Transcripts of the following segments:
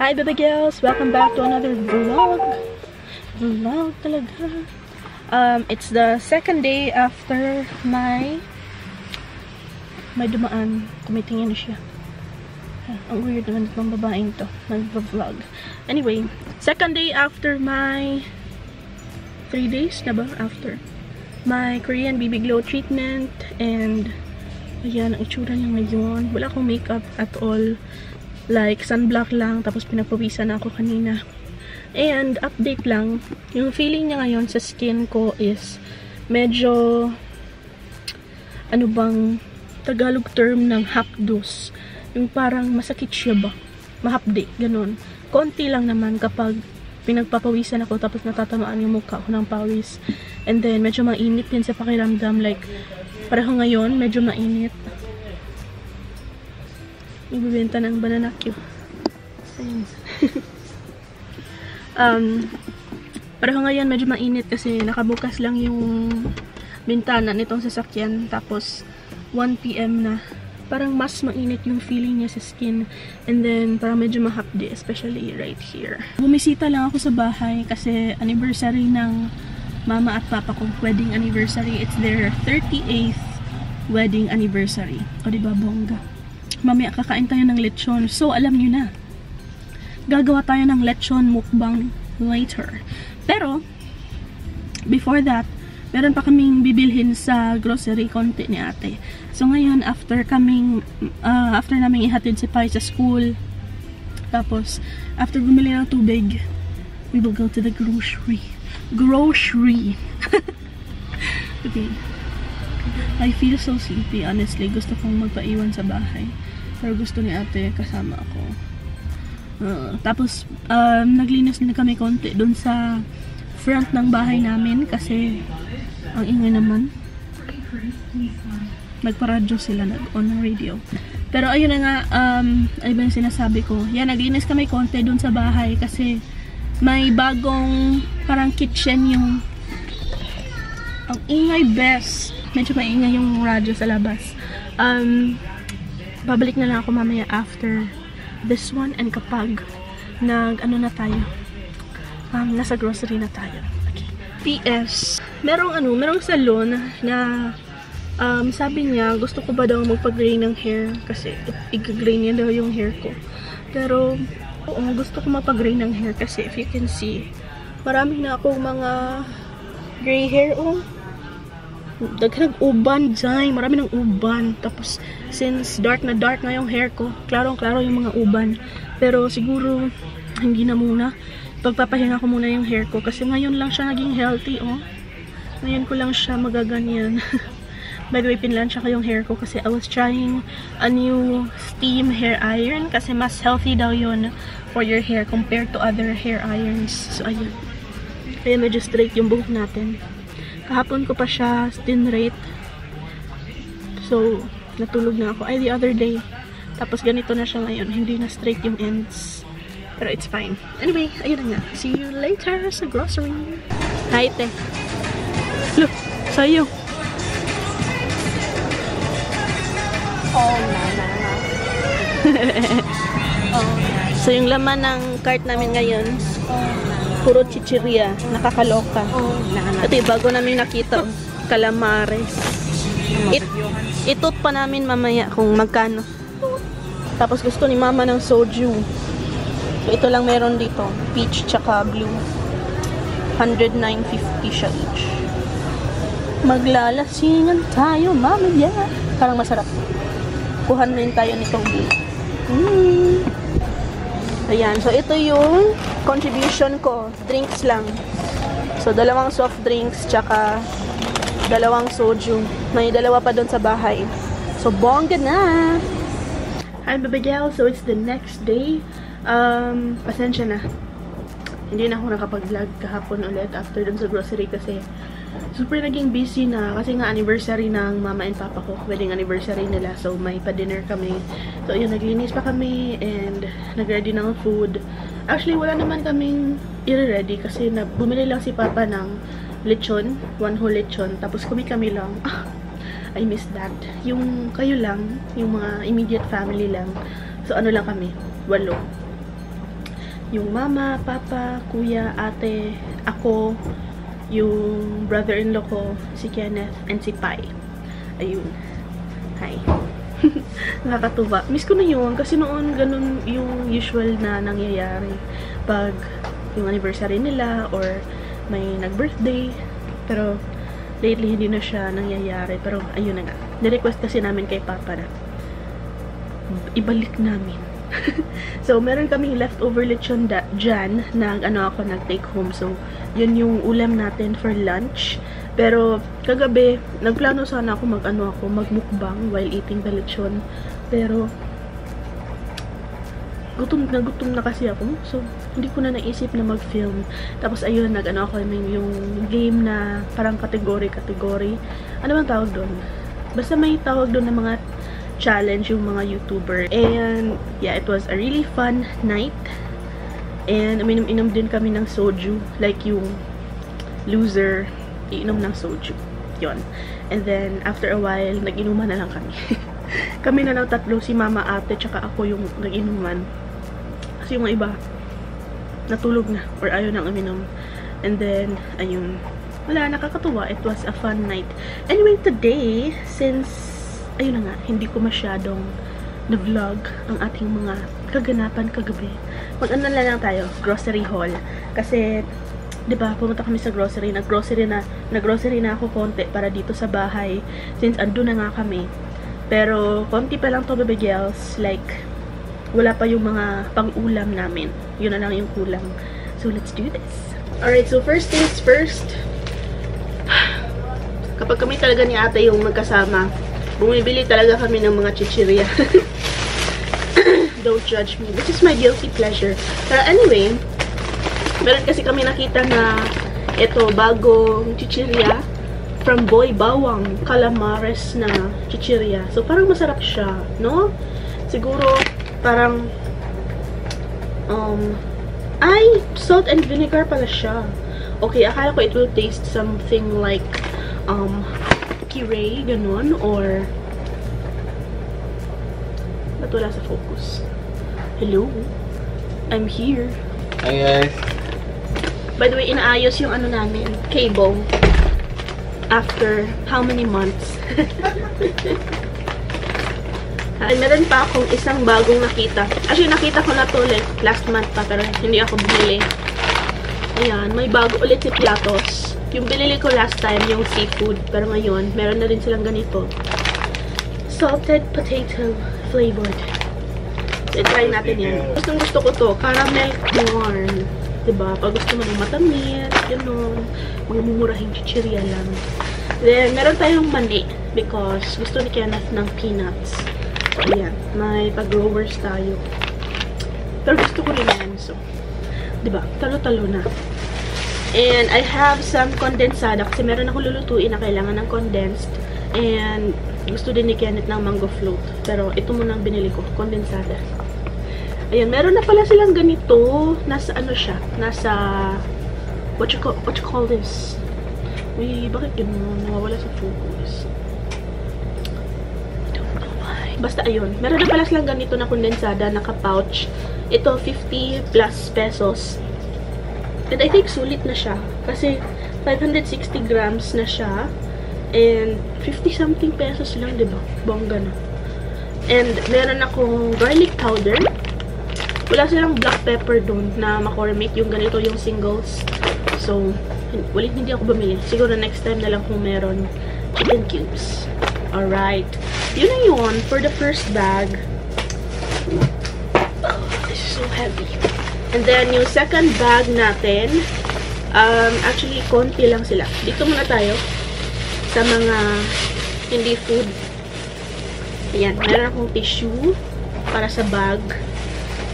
Hi baby girls! Welcome back to another vlog. Vlog talaga. It's the second day after may dumaan. Tumitingin na siya. Ang weird naman itong babaeng to. Nag-vlog. Anyway, second day after my 3 days na ba? After my Korean BB Glow treatment. And ayan, ang itsura niya ngayon. Wala akong makeup at all. Like, sunblock lang, tapos pinagpawisan na ako kanina. And, update lang, yung feeling niya ngayon sa skin ko is medyo, ano bang, Tagalog term ng hapdos. Yung parang masakit siya ba? Mahapdi, ganun. Konti lang naman kapag pinagpapawisan ako, tapos natatamaan yung mukha ko ng pawis. And then, medyo mainit din sa pakiramdam. Like, pareho ngayon, medyo mainit. Ibibenta ng banana cue. Pareho ngayon medyo mainit kasi nakabukas lang yung bintana nitong sasakyan. Tapos 1 PM na. Parang mas mainit yung feeling niya sa skin. And then parang medyo mahapdi, especially right here. Bumisita lang ako sa bahay kasi anniversary ng mama at papa ko. Wedding anniversary. It's their 38th wedding anniversary. O diba, bongga? Mamaya kakain tayo ng lechon. So, alam nyo na. Gagawa tayo ng lechon mukbang later. Pero, before that, meron pa kaming bibilhin sa grocery konti ni ate. So, ngayon, after naming ihatid si Pai sa school, tapos, after bumili ng tubig, we will go to the grocery. Grocery! Okay. I feel so sleepy, honestly. Gusto kong magpaiwan sa bahay. Pero gusto ni ate kasama ako. Tapos, naglinis din kami konti dun sa front ng bahay namin kasi ang ingay naman. Nagparadyo sila, on ng radio. Pero ayun na nga, ano ba yung sinasabi ko? Yan, naglinis kami konti dun sa bahay kasi may bagong parang kitchen yung ang ingay best. Medyo maingay yung radyo sa labas. Babalik na lang ako mamaya after this one and kapag ano na tayo, nasa grocery na tayo. Okay. PS, merong salon na sabi niya gusto ko ba daw magpa-gray ng hair kasi i-gray niya daw yung hair ko. Pero gusto ko mapag-gray ng hair kasi if you can see, marami na akong mga gray hair. Dagdag uban dyan. Marami ng uban. Tapos, since dark na yung hair ko, klarong-klaro yung mga uban. Pero, siguro, hindi na muna. Pagpapahinga ko muna yung hair ko. Kasi ngayon lang siya naging healthy, oh. Ngayon ko lang siya magaganyan. By the way, pinlansya ko yung hair ko kasi I was trying a new steam hair iron. Kasi mas healthy daw yun for your hair compared to other hair irons. So, ayun. Kaya medyo straight yung buhok natin. Kahapon ko pa siya stinrate. So, natulog na ako. The other day. Tapos ganito na siya ngayon. Hindi na straight yung ends. Pero it's fine. Anyway, ayun na nga. See you later sa grocery. Hi, te. Look, sa'yo. So, yung laman ng cart namin ngayon, puro chichirya, nakakaloka. Ito yung bago namin nakita, calamares. Itot pa namin mamaya kung magkano. Tapos gusto ni mama ng soju. So ito lang meron dito, peach tsaka blue. 109.50 siya each. Maglalasingan tayo mamaya. Parang masarap. Kuhan na tayo nitong blue. Ayan, so ito yung contribution ko. Drinks lang. So, 2 soft drinks, tsaka 2 soju. May 2 pa doon sa bahay. So, bongga na! Hi, baby girl. So, it's the next day. Pasensya na. Hindi na ako nakapag-vlog kahapon ulit after doon sa grocery kasi super naging busy na kasi nga anniversary ng mama and papa ko, wedding anniversary nila, so may pa-dinner kami. So yun, naglinis pa kami and nag-ready ng food. Actually, wala naman kaming i-ready kasi bumili lang si papa ng lechon, 1 whole lechon, tapos kami lang. I miss that. Yung kayo lang, yung mga immediate family lang. So ano lang kami, 8. yung mama, papa, kuya, ate, ako, yung brother-in-law ko, si Kenneth, and si Pai. Ayun. Hi. Nakakatuwa. Miss ko na yun kasi noon ganun yung usual na nangyayari pag yung anniversary nila or may nag-birthday. Pero lately hindi na siya nangyayari. Pero ayun na nga. Nirequest kasi namin kay Papa na ibalik namin. So, meron kaming leftover lechon dyan na nag-take home. So, yun yung ulam natin for lunch. Pero, kagabi, nagplano sana ako magmukbang while eating the lechon. Pero, gutom na kasi ako. So, hindi ko na naisip na mag-film. Tapos, ayun, yung game na parang kategory. Ano bang tawag doon? Basta may tawag doon na mga challenge yung mga YouTuber. And, yeah, it was a really fun night. And, uminom din kami ng soju. Like yung loser, iinom ng soju. Yon. And then, after a while, nag-inuman na lang kami. Kami na lang tatlo, si mama, ate, tsaka ako yung nag-inuman. Kasi yung iba, natulog na, or ayaw nang uminom. And then, ayun. Wala, nakakatuwa. It was a fun night. Anyway, today, since ayun na nga, hindi ko masyadong na-vlog ang ating mga kaganapan kagabi. Mag-ano na lang tayo, grocery haul. Kasi, di ba, pumunta kami sa grocery. Nag-grocery na ako konti para dito sa bahay. Since ando na nga kami. Pero, konti pa lang to, baby girls. Like, wala pa yung mga pang-ulam namin. Yun na lang yung kulang. So, let's do this. Alright, so first things first. Kapag kami talaga ni ate yung magkasama, bumibili talaga kami ng mga chichirya. Don't judge me. This is my guilty pleasure. Pero anyway, meron kasi kami nakita na ito, bagong chichirya from Boy Bawang. Calamares na chichirya. So, parang masarap siya, no? Siguro, parang ay, salt and vinegar pala siya. Okay, akala ko it will taste something like Kiray, ganun, or ba't wala sa focus? Hello? I'm here. Hi guys. By the way, inaayos yung ano namin, cable. After how many months? Ay, meron pa akong isang bagong nakita. Actually, nakita ko na to like last month pa, pero hindi ako bumili. Ayan, may bago ulit si Piatos. Yung binili ko last time, yung seafood. Pero ngayon, meron na rin silang ganito. Salted potato flavored. So, try natin yan. Gustong gusto ko to. Caramel corn. Diba? Pag gusto mo ng matamis, yun, mga mumurahing chichirya lang. Then, meron tayong mani. Because gusto ni Kenneth ng peanuts. So, ayan. May pag-growers tayo. Pero gusto ko rin yan. So, diba? Talo-talo na. And I have some condensada kasi meron ako lulutuin na kailangan ng condensed. And gusto din ni Kenneth ng mango float. Pero ito muna ang binili ko, condensada. Ayan, meron na pala silang ganito. Nasa ano siya? Nasa what you call this? Uy, bakit ganun? Nawawala sa focus. I don't know why. Basta ayun, meron na pala silang ganito na condensada, naka-pouch. Ito 50 plus pesos. And I think sulit na siya. Kasi 560 grams na siya. And 50 something pesos lang, diba? Bongga na. And meron akong garlic powder. Wala silang black pepper dun na McCormick. Yung ganito yung singles. So, hindi ako bumili. Siguro next time na lang kung meron chicken cubes. Alright. Yun na yun for the first bag. Oh, this is so heavy. And then, yung second bag natin, actually, konti lang sila. Dito muna tayo sa mga hindi food. Ayan, meron akong tissue para sa bag.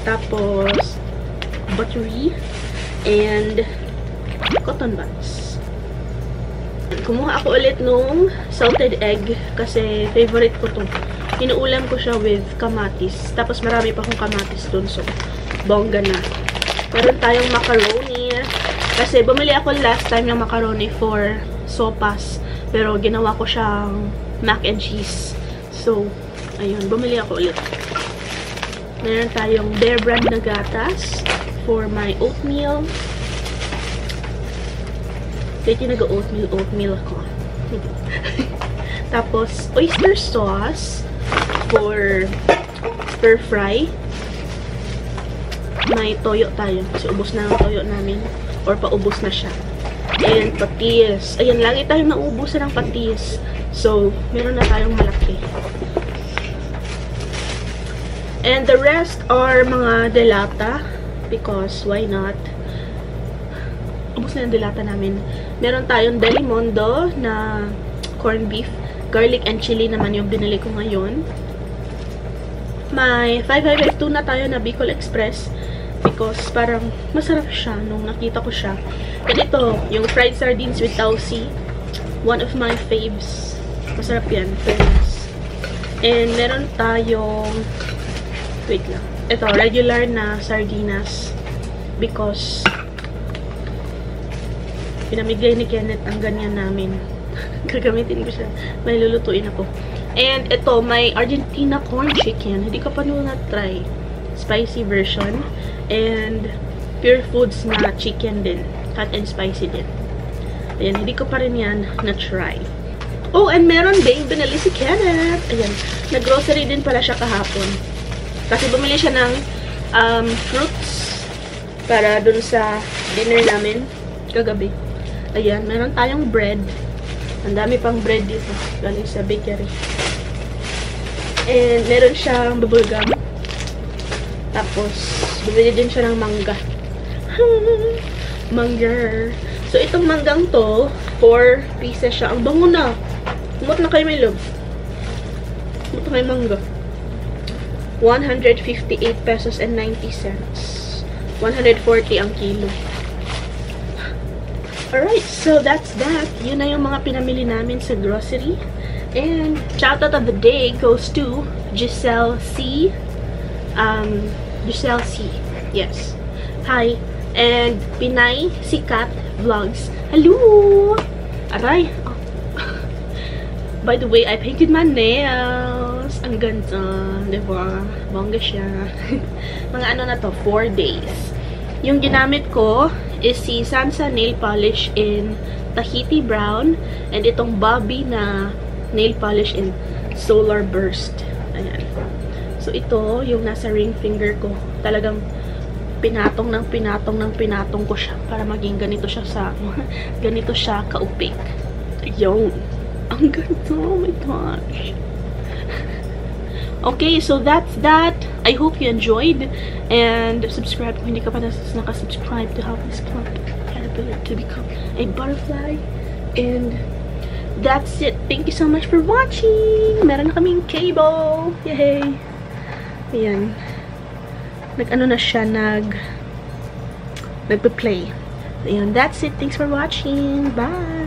Tapos, buttery and cotton buds. Kumuha ako ulit nung salted egg kasi favorite ko to. Inuulam ko siya with kamatis. Tapos, marami pa akong kamatis dun. So, bongga na. Meron tayong macaroni. Kasi bumili ako last time ng macaroni for sopas. Pero ginawa ko siyang mac and cheese. So, ayun. Bumili ako ulit. Meron tayong Bear Brand na gatas. for my oatmeal. Kaya nag-oatmeal ako. Tapos, oyster sauce for stir fry. May toyo tayo. Kasi ubos na ang toyo namin. Or paubos na siya. And patis. Ayan, lagi tayong nauubusan ng patis. So, meron na tayong malaki. And the rest are mga delata. Because, why not? Ubos na yung delata namin. Meron tayong Delimondo na corned beef. Garlic and chili naman yung binili ko ngayon. May 552 na tayo na Bicol Express. Because parang masarap siya nung nakita ko siya. And ito, yung fried sardines with tausi. One of my faves. Masarap yan. Famous. And meron tayong, wait lang. Ito, regular na sardinas. Because pinamigay ni Kenneth ang ganyan namin. Gagamitin ko siya. May lulutuin ako. And ito, may Argentina corn chicken. Hindi ko pa nung na-try. Spicy version. And Pure Foods na chicken din. Hot and spicy din. Ayan, hindi ko pa rin yan na-try. Oh, and meron din binili si Kenneth. Ayan, nag-grocery din pala siya kahapon. Kasi bumili siya ng fruits para dun sa dinner namin kagabi. Ayan, meron tayong bread. Ang dami pang bread dito. Galing sa bakery. And meron siyang bubblegum. Tapos, bumili din siya ng mangga. Mangga. So, itong manggang to, 4 pieces siya. Ang bango na. Umot na kayo may love. Umot na kayo mangga. 158 pesos and 90 cents. 140 ang kilo. Alright, so that's that. Yun na yung mga pinamili namin sa grocery. And shoutout of the day goes to Giselle C. Giselle C. Yes. Hi. And Pinay Sikat Vlogs. Hello! Aray. Oh. By the way, I painted my nails. Ang ganda. Diba? Bongga siya. Mga ano na to, 4 days. Yung ginamit ko is si Sansa Nail Polish in Tahiti Brown. And itong Bobby na nail polish in Solar Burst. Ayan. So, ito, yung nasa ring finger ko. Talagang pinatong ko siya para maging ganito siya sa ganito siya ka-opaque. Ayun. Ang ganda. Oh my gosh. Okay, so that's that. I hope you enjoyed. And subscribe kung hindi ka pa naka-subscribe to help this caterpillar to become a butterfly. And that's it. Thank you so much for watching. Meron na kaming cable. Yay! Ayan. Nag-ano na siya, nagpe-play. Ayan, that's it. Thanks for watching. Bye!